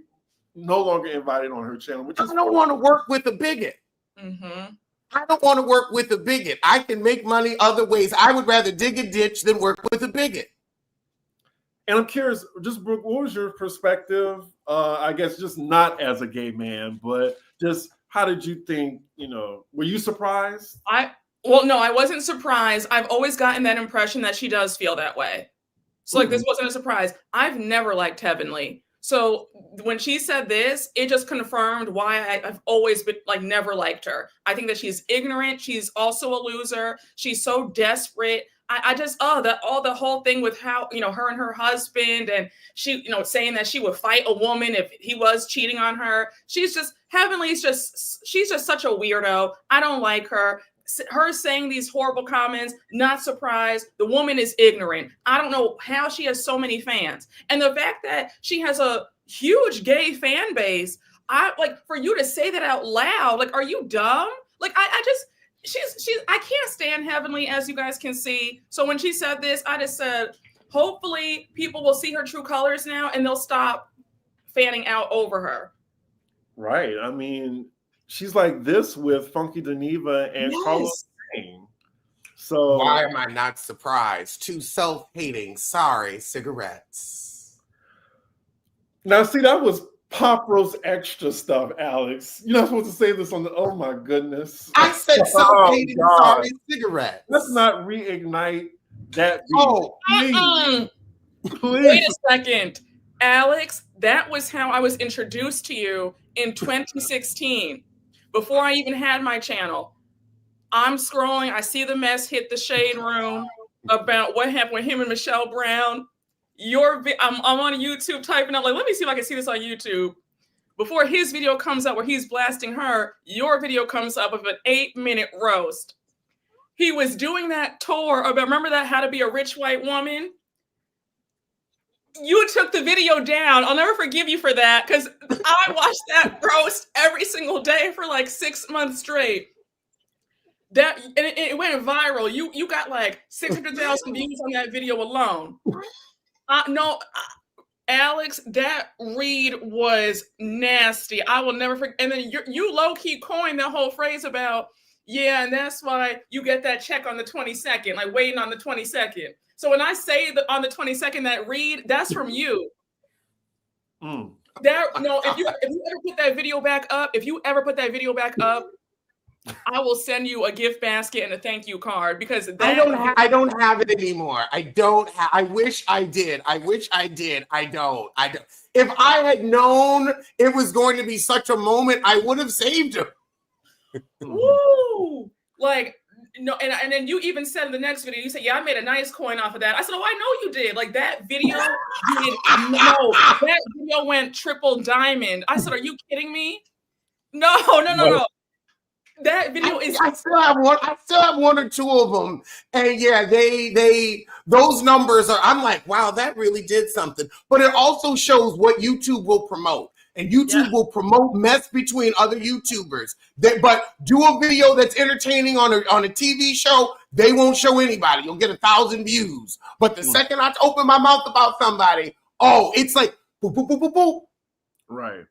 no longer invited on her channel. Which I don't want to work with a bigot. Mm-hmm. I don't want to work with a bigot. I can make money other ways. I would rather dig a ditch than work with a bigot. And I'm curious, just Brooke, what was your perspective? I guess just not as a gay man, but just how did you think, you know, were you surprised? Well, no, I wasn't surprised. I've always gotten that impression that she does feel that way. So like this wasn't a surprise. I've never liked Heavenly. So when she said this, it just confirmed why I've always been like never liked her. I think that she's ignorant. She's also a loser. She's so desperate. I just the whole thing with how, you know, her and her husband, and she, you know, saying that she would fight a woman if he was cheating on her. She's just she's just such a weirdo. I don't like her. Her saying these horrible comments, not surprised. The woman is ignorant. I don't know how she has so many fans. And the fact that she has a huge gay fan base, I like for you to say that out loud, like, are you dumb? Like, I can't stand Heavenly, as you guys can see. So when she said this, I just said, hopefully people will see her true colors now and they'll stop fanning out over her. Right. I mean, she's like this with Funky Geneva and Carlos Payne. So why am I not surprised? Two self-hating, sorry cigarettes. Now, see, that was Pop Roast extra stuff, Alex. You're not supposed to say this on the. Oh my goodness! I said self-hating, sorry cigarettes. Let's not reignite that. Oh, please. Wait a second, Alex. That was how I was introduced to you in 2016. Before I even had my channel, I'm scrolling. I see the mess hit the shade room about what happened with him and Michelle Brown. I'm on YouTube typing up, like, let me see if I can see this on YouTube. Before his video comes up where he's blasting her, your video comes up of an 8-minute roast. He was doing that tour about, remember that How to Be a Rich White Woman? You took the video down. I'll never forgive you for that because I watched that roast every single day for like 6 months straight. It went viral. You got like 600,000 views on that video alone. No, Alex, that read was nasty. I will never forget. And then you low-key coined that whole phrase about, yeah, and that's why you get that check on the 22nd, like waiting on the 22nd. So when I say that on the 22nd, that read, that's from you. Mm. If you ever put that video back up, I will send you a gift basket and a thank you card because I don't have it anymore. I wish I did. I don't. If I had known it was going to be such a moment, I would have saved him. Woo! Like, no, and then you even said in the next video, you said, yeah, I made a nice coin off of that. I said, oh, I know you did. Like that video, that video went triple diamond. I said, are you kidding me? No. That video is. I still have one or two of them, and yeah, they those numbers are. I'm like, wow, that really did something. But it also shows what YouTube will promote, and YouTube will promote mess between other YouTubers. But do a video that's entertaining on a TV show, they won't show anybody. You'll get 1,000 views. But the second I open my mouth about somebody, it's like boop boop boop boop boop. Right.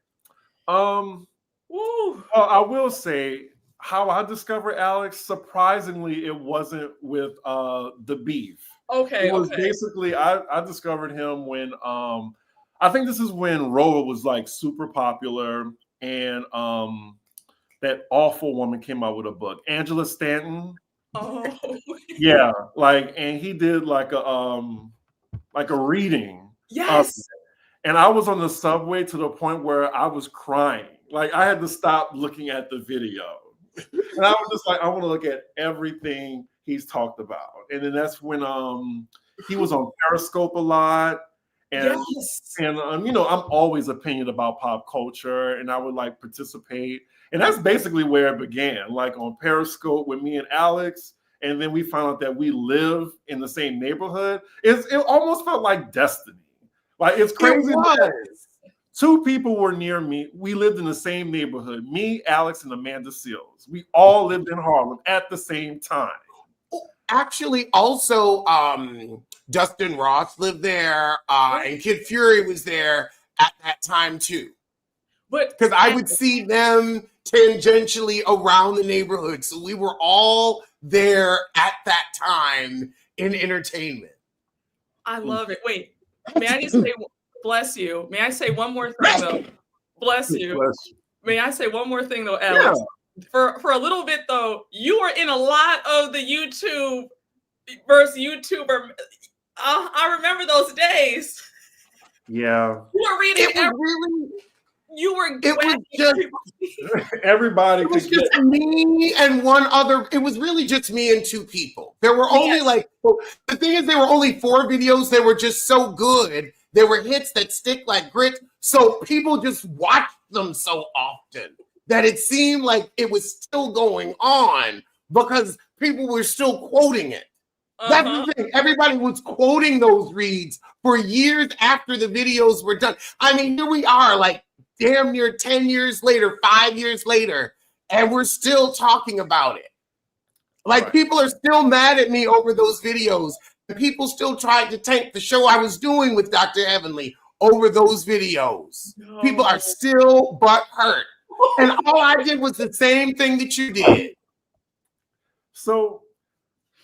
I will say, how I discovered Alex, surprisingly, it wasn't with the beef. Okay. It was basically I discovered him when I think this is when Roa was like super popular, and that awful woman came out with a book, Angela Stanton. Oh, Yeah, like, and he did like a reading. yes. And I was on the subway to the point where I was crying. Like I had to stop looking at the video. And I was just like, I want to look at everything he's talked about. And then that's when he was on Periscope a lot. And Yes. and you know, I'm always opinion about pop culture, and I would like participate. And that's basically where it began, like on Periscope with me and Alex. And then we found out that we live in the same neighborhood. It almost felt like destiny. Like it's crazy. It was. Two people were near me. We lived in the same neighborhood. Me, Alex, and Amanda Seals. We all lived in Harlem at the same time. Actually, also, Dustin Ross lived there, and Kid Fury was there at that time too. But Because I would see them tangentially around the neighborhood. So we were all there at that time in entertainment. I love it. Wait, may I just say, bless you? May I say one more thing though? Bless you. May I say one more thing though, Alex? Yeah. For a little bit though, you were in a lot of the YouTube versus YouTuber. I remember those days. Yeah. You were reading really. You were. It was just everybody. It was just me and one other. It was really just me and two people. There were only the thing is, there were only 4 videos. They were just so good. They were hits that stick like grits. So people just watched them so often that it seemed like it was still going on because people were still quoting it. That's the thing. Everybody was quoting those reads for years after the videos were done. I mean, here we are, like damn near 10 years later, 5 years later, and we're still talking about it. Like people are still mad at me over those videos. And people still tried to tank the show I was doing with Dr. Heavenly over those videos. No. People are still butthurt. And all I did was the same thing that you did. So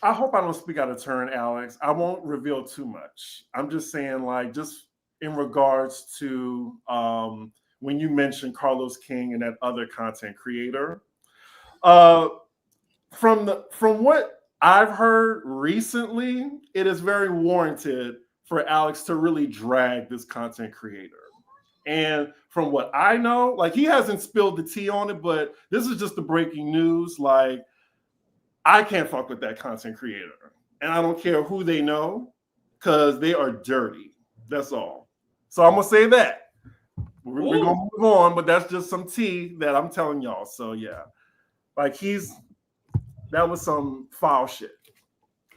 I hope I don't speak out of turn, Alex. I won't reveal too much. I'm just saying, like, just in regards to when you mentioned Carlos King and that other content creator, from what I've heard recently, it is very warranted for Alex to really drag this content creator. And from what I know, like he hasn't spilled the tea on it, but this is just the breaking news. Like I can't fuck with that content creator. And I don't care who they know because they are dirty. That's all. So I'm going to say that. We're going to move on, but that's just some tea that I'm telling y'all. So yeah, like that was some foul shit.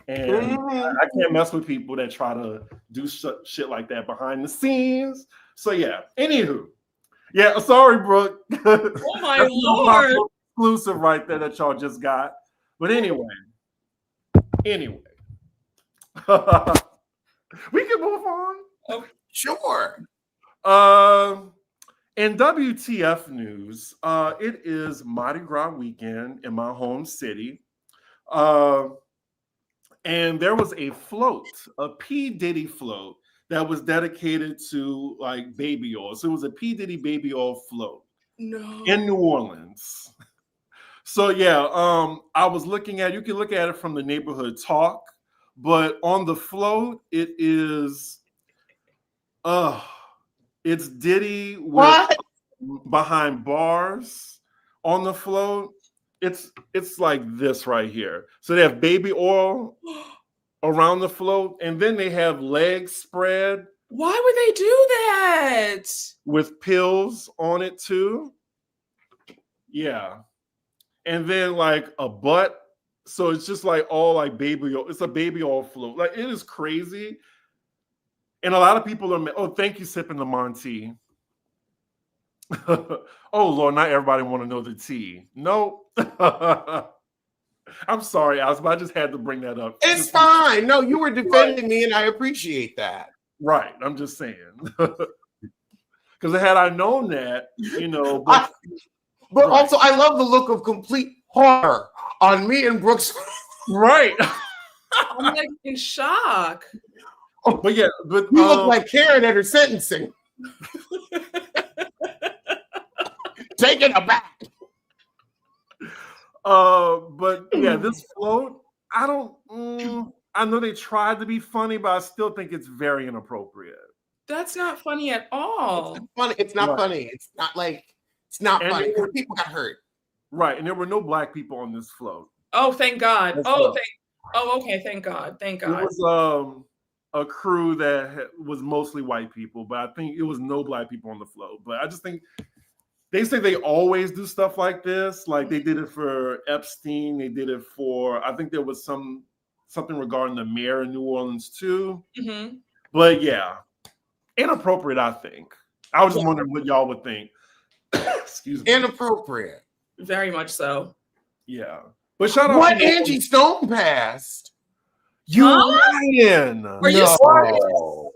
And I can't mess with people that try to do shit like that behind the scenes. So yeah, anywho. Yeah, sorry, Brooke. Oh my Lord. Exclusive right there that y'all just got. But anyway. We can move on. Okay, sure. In WTF news, it is Mardi Gras weekend in my home city. And there was a float, a P. Diddy float that was dedicated to like baby oil. So it was a P. Diddy baby oil float in New Orleans. So yeah, I was looking at, you can look at it from the Neighborhood Talk, but on the float, it is, it's Diddy with behind bars on the float. It's like this right here. So they have baby oil around the float, and then they have legs spread. Why would they do that? With pills on it too. Yeah. And then like a butt. So it's just like all like baby oil. It's a baby oil float. Like it is crazy. And a lot of people are, thank you, sipping the Monty. Oh Lord, not everybody want to know the tea. No. I'm sorry, Alex, but I just had to bring that up. It's fine. No, you were defending me, and I appreciate that. Right. I'm just saying. Because had I known that, but also I love the look of complete horror on me and Brooke's. Right. I'm like in shock. But yeah, but you look like Karen at her sentencing. Taken aback. But yeah, this float, I don't. I know they tried to be funny, but I still think it's very inappropriate. That's not funny at It's all. not funny. It's not Right. funny. It's not And funny they because were- people got hurt. Right, and there were no black people on this float. Oh, thank God. That's Oh, right. okay. Thank God. Thank There God. was a crew that was mostly white people, but I think it was no black people on the float. But I just think they say they always do stuff like this. Like they did it for Epstein. They did it for, I think there was something regarding the mayor in New Orleans too. Mhm. But yeah, inappropriate, I think. I was just Yeah. wondering what y'all would think. Excuse me. Inappropriate. Very much so. Yeah. But shout out What to Angie Stone passed? you Huh? lying. Are you serious? No.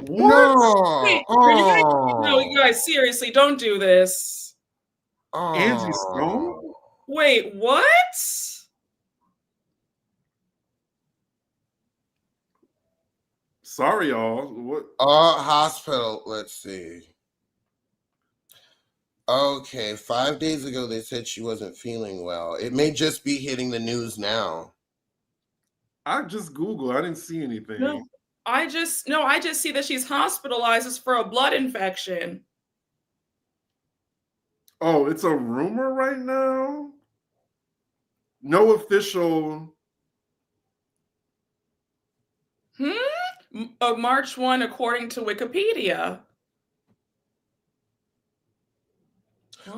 What? Wait, No. are you guys? No, you guys, seriously, don't do this. Angie Stone? Oh. Wait, what? Sorry, y'all. What? Hospital. Let's see. Okay, 5 days ago they said she wasn't feeling well. It may just be hitting the news now. I just Googled. I didn't see anything. No, I just see that she's hospitalized for a blood infection. Oh, it's a rumor right now? No official. March 1, according to Wikipedia.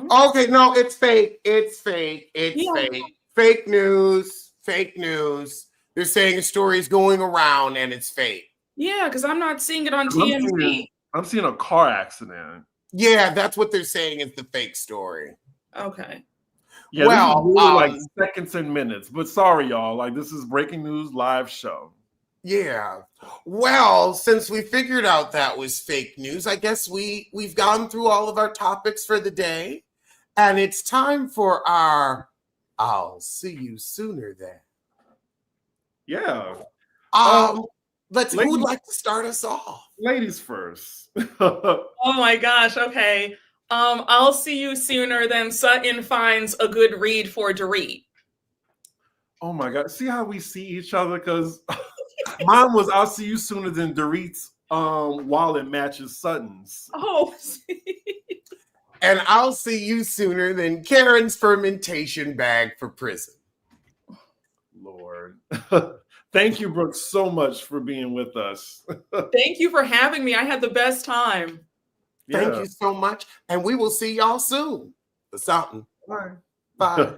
Okay, no, it's fake. It's fake. It's Yeah. fake. Fake news. Fake news. They're saying a story is going around and it's fake. Yeah, because I'm not seeing it on I'm TMZ. seeing a car accident. Yeah, that's what they're saying is the fake story. Okay. Yeah, Well, this is really like seconds and minutes. But sorry, y'all. Like this is breaking news live show. Yeah. Well, since we figured out that was fake news, I guess we've gone through all of our topics for the day. And it's time for our I'll see you sooner then. Yeah. Who would ladies- like to start us off? Ladies first. Oh my gosh. Okay. I'll see you sooner than Sutton finds a good read for Dorit. Oh my God. See how we see each other? Because mine was I'll see you sooner than Dorit's while it matches Sutton's. Oh. And I'll see you sooner than Karen's fermentation bag for prison. Lord. Thank you, Brooke, so much for being with us. Thank you for having me. I had the best time. Thank you so much. And we will see y'all soon for something. Bye. Bye.